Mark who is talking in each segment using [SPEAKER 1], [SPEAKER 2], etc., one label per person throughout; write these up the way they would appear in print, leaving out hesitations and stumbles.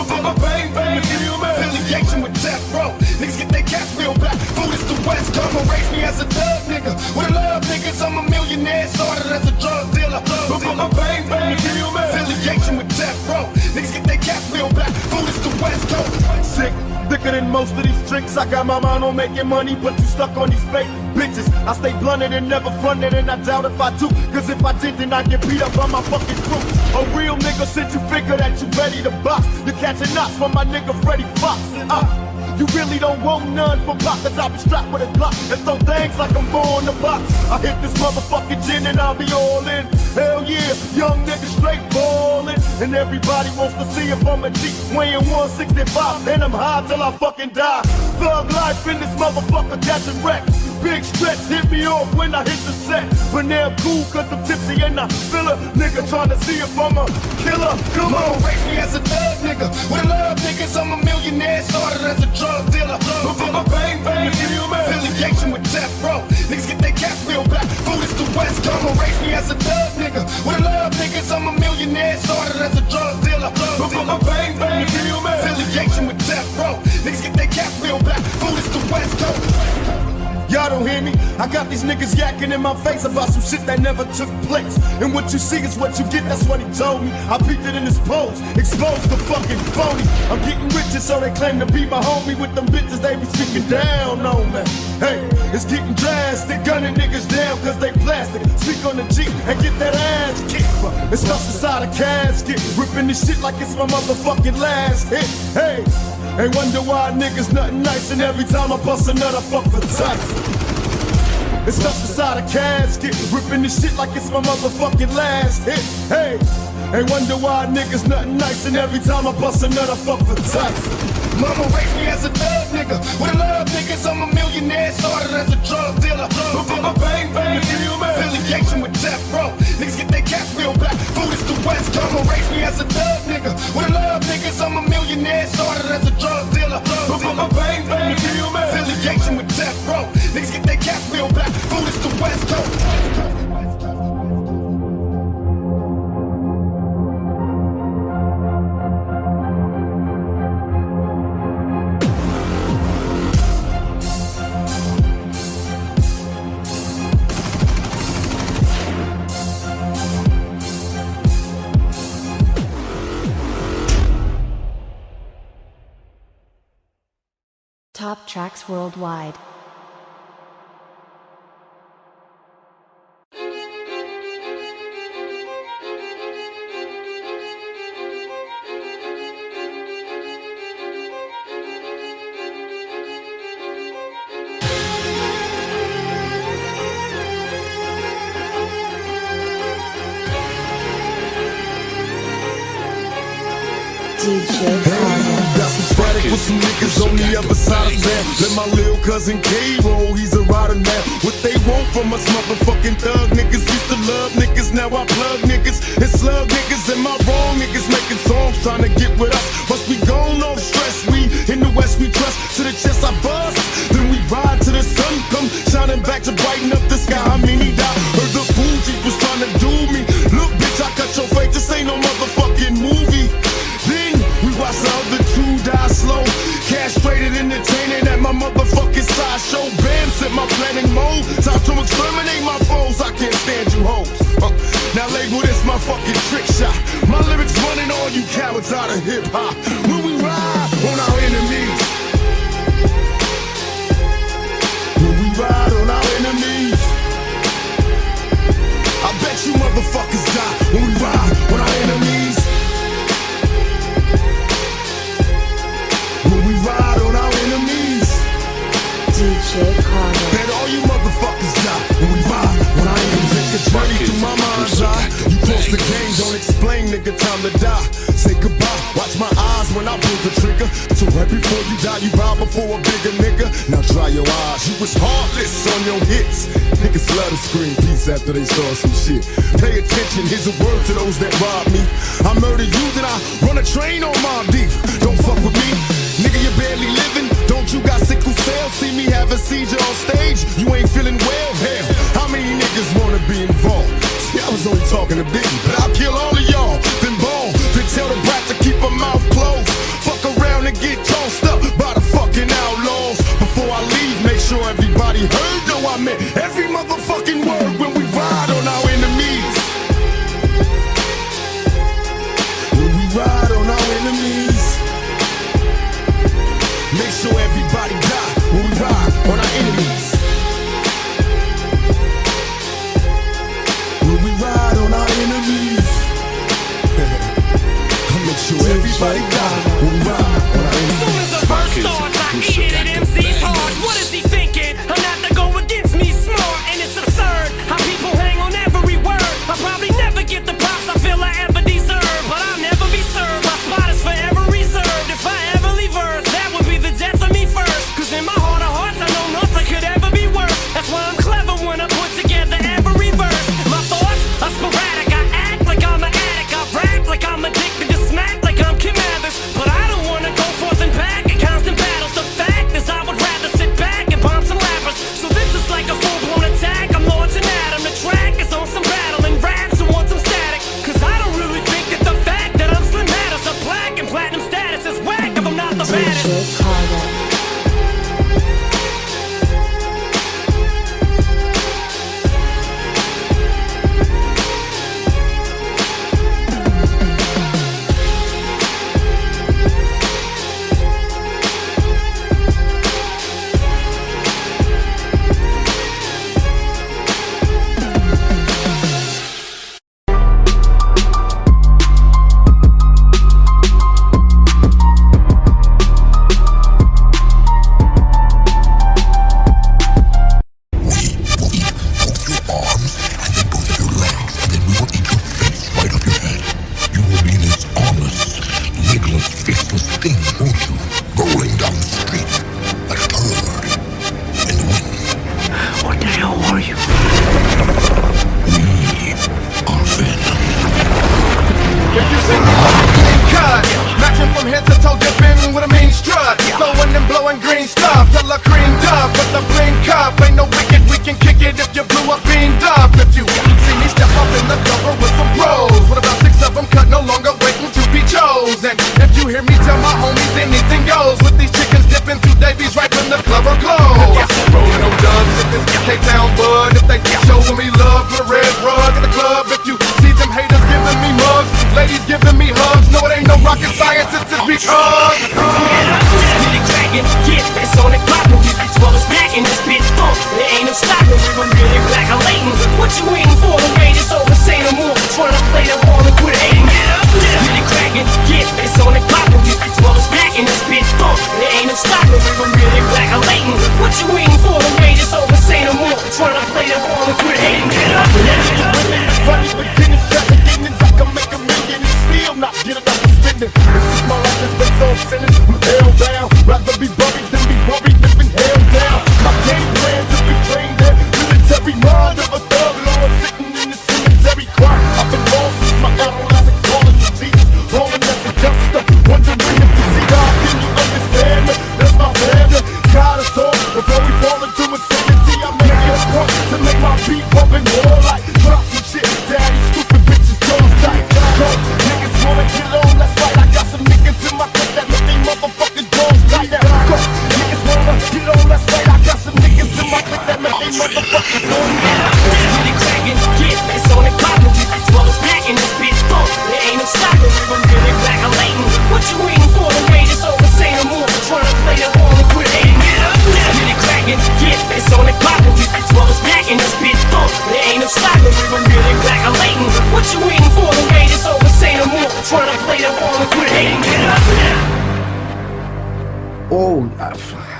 [SPEAKER 1] Bang, bang, you feel me? Affiliation with death row. Niggas get their cash bill back. Food is the West. Come and raise me as a thug nigga. With a love niggas, I'm a millionaire. Started as a drug dealer. Bang, bang, you feel me? Affiliation with death row. Niggas get their cash bill back. Food is the West Coast. Sick. Thicker than most of these tricks. I got my mind on making money, but you stuck on these fake bitches. I stay blunted and never fronted, and I doubt if I do. Cause if I did, then I get beat up by my fucking crew. A real nigga since you figure that you ready to box. You catching knots from my nigga Freddie Fox. You really don't want none for pop, cause I'll be strapped with a Glock and throw things like I'm born to box. I hit this motherfucking gin and I'll be all in. Hell yeah, young nigga straight ballin'. And everybody wants to see if I'm a G, weighing 165, and I'm high till I fucking die. Thug life in this motherfucker catching wreck. Big stretch hit me off when I hit the set. But now I'm cool cause I'm tipsy and I feel a nigga trying to see if I'm a killer. Come on, raise me as a thug nigga. With a love niggas, I'm a millionaire. Started as a drug dealer. Bang, bang, you feel me? Affiliation with death row. Niggas get their cash bill back. Food is the West. Come on, raise me as a thug nigga. With a love niggas, I'm a millionaire. Started as a drug dealer. Bang, bang, you feel me? Affiliation with death row. Niggas get their cash bill back. Food is the West Coast. Y'all don't hear me? I got these niggas yakking in my face about some shit that never took place. And what you see is what you get, that's what he told me. I peeped it in his pose, exposed the fucking phony. I'm getting riches so they claim to be my homie. With them bitches they be speaking down on me. Hey, it's getting drastic, gunning niggas down cause they plastic. Speak on the G and get that ass kicked. It's stuff inside a casket, ripping this shit like it's my motherfucking last hit. Hey, and wonder why niggas nothing nice. And every time I bust a nut I fuck for Tyson. It's stuff inside a casket, ripping this shit like it's my motherfucking last hit. Hey, and wonder why niggas nothing nice. And every time I bust a nut I fuck for Tyson. Mama raised me as a thug nigga. With a love niggas, I'm a millionaire. Started as a drug dealer. Bang, bang, you feel me? Affiliation with death row. Niggas get their cash bill back. Food is the West. Mama raised me as a thug nigga. With a love niggas, I'm a millionaire. Started as a drug dealer. Bang, bang, you feel me? Affiliation with death row. Niggas get their cash bill back. Food is the West Coast.
[SPEAKER 2] Top tracks worldwide.
[SPEAKER 1] Got some static with some niggas on the other side of town. Let my lil' cousin K roll, he's a rider now. What they want from us motherfucking thug niggas. Used to love niggas, now I plug niggas and slug niggas. Am I wrong? Niggas making songs trying to get with us. Must be gone off stress. We in the West, we trust. To the chest I bust, then we ride to the sun come shining back to brighten up the sky. I mean he died. Heard the Fuji was trying to do me. Look bitch, I cut your face. This ain't no motherfucking movie. Watch the other two die slow. Castrated, entertaining at my motherfucking sideshow. Bam, set my planning mode. Time to exterminate my foes. I can't stand you hoes. Now label this my fucking trick shot. My lyrics running all you cowards out of hip hop. When we ride on our enemies. When we ride on our enemies. I bet you motherfuckers die when we ride on our enemies. Ride on our enemies.
[SPEAKER 2] DJ Carter.
[SPEAKER 1] Bet all you motherfuckers die when we ride on our enemies. It's running through my mind's eye. You close the game, don't explain, nigga, time to die. Say goodbye, watch my eyes when I pull the trigger. So right before you die, you bow before a bigger nigga. Now dry your eyes, you was heartless on your hits. Niggas love to scream peace after they saw some shit. Pay attention, here's a word to those that rob me. I murder you, then I run a train on Mob Deep. Don't fuck with me. Nigga, you barely living. Don't you got sickle cell? See me have a seizure on stage. You ain't feeling well? Hell, how many niggas wanna be involved? See, I was only talking to Biggie, but I'll kill all of y'all. Then bone, then tell the brat to keep her mouth closed. everybody die when we ride on our
[SPEAKER 3] As soon as the verse starts, I eat it at MC's hard. What is he thinking? I'm not to go against me smart, and it's absurd how people hang on every word. I'll probably never get the props I feel I ever deserve, but I'll never be served. My spot is forever reserved. If I ever leave Earth, that would be the death of me first. Cause in my heart of hearts, I know nothing could ever be worse. That's why I'm clever when I put together every verse. My thoughts are sporadic. I act like I'm an addict. I rap like I'm addicted to smack, like I'm Kim Mathers. But I don't wanna go forth and back in constant battles. The fact is I would rather sit back and bomb some rappers. So this is like a full-blown attack. I'm launching at 'em. The track is on some battling raps who want some static. Cause I don't really think that the fact that I'm Slim matters. A black and platinum status is whack if I'm not the baddest.
[SPEAKER 2] DJ Carter.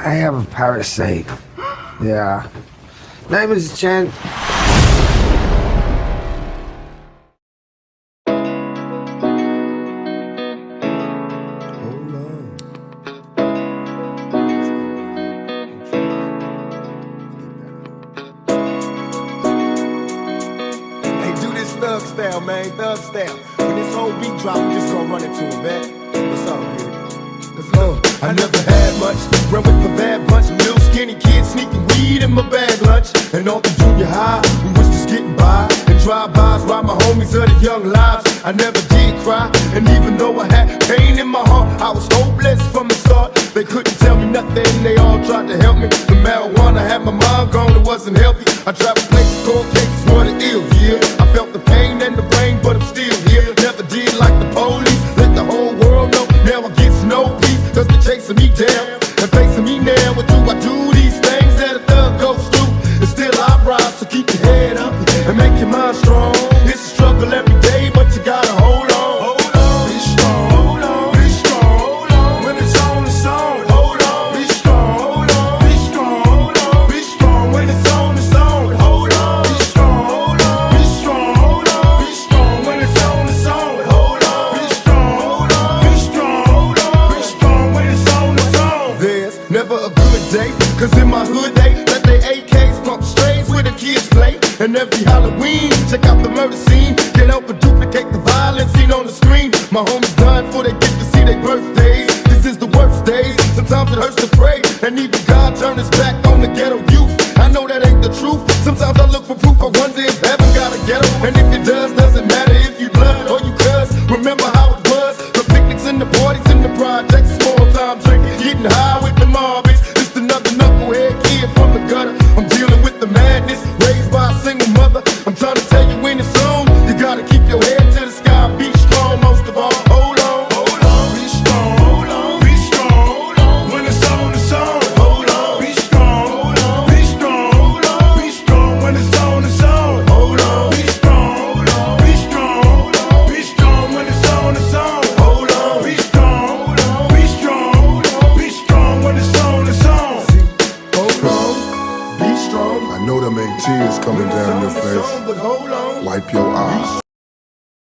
[SPEAKER 4] I have a parasite. Yeah. Name is Chen.
[SPEAKER 1] Thug style, man, thug style. When this whole beat drop, we just gonna run into it, man. What's up, man? Cause look, I never had much. Run with the bad bunch of little skinny kids sneaking weed in my bag lunch. And all the junior high, we was just getting by. And drive-bys while my homies of the young lives. I never did cry, and even though I had pain in my heart, I was hopeless from the start. They couldn't tell me nothing, they all tried to help me. The marijuana had my mind gone, it wasn't healthy. I traveled places, cold cases, more than ill, yeah. I felt the pain and the rain, but I'm still here. Never did like the police, let the whole world know. Now I get no peace, cause they're chasing me down. And facing me now, what do I do? These things that a thug goes through. And still I rise, so keep your head up and make your mind strong. It's a struggle every day, but you gotta hold on. Hold on, be strong. Hold on. My homies dying before they get to see their birthdays. This is the worst days. Sometimes it hurts to pray, and even God turned his back on the ghetto youth. I know that ain't the truth. Sometimes I look for proof. I wonder if heaven got a ghetto, and if it does, doesn't matter if you blood or you cuz. Remember how it was? The picnics and the parties and the projects, small time drinking, getting high with the Marvies. Just another knucklehead kid from the gutter. I'm dealing with the madness, raised by a single mother. I'm trying to tell you when it's on, you gotta keep your head to the sky, be strong most of all. Hold on, be strong, be strong. When it's on, it's on. Hold on, be strong, be strong, be strong. When it's on, it's on. Hold on, be strong, be strong, be strong. When it's on, it's on. Hold on, be strong, be strong, be strong. When it's on, it's on. Hold on, be strong.
[SPEAKER 5] I know them ain't tears coming down your face.
[SPEAKER 1] But hold on.
[SPEAKER 5] Wipe your eyes.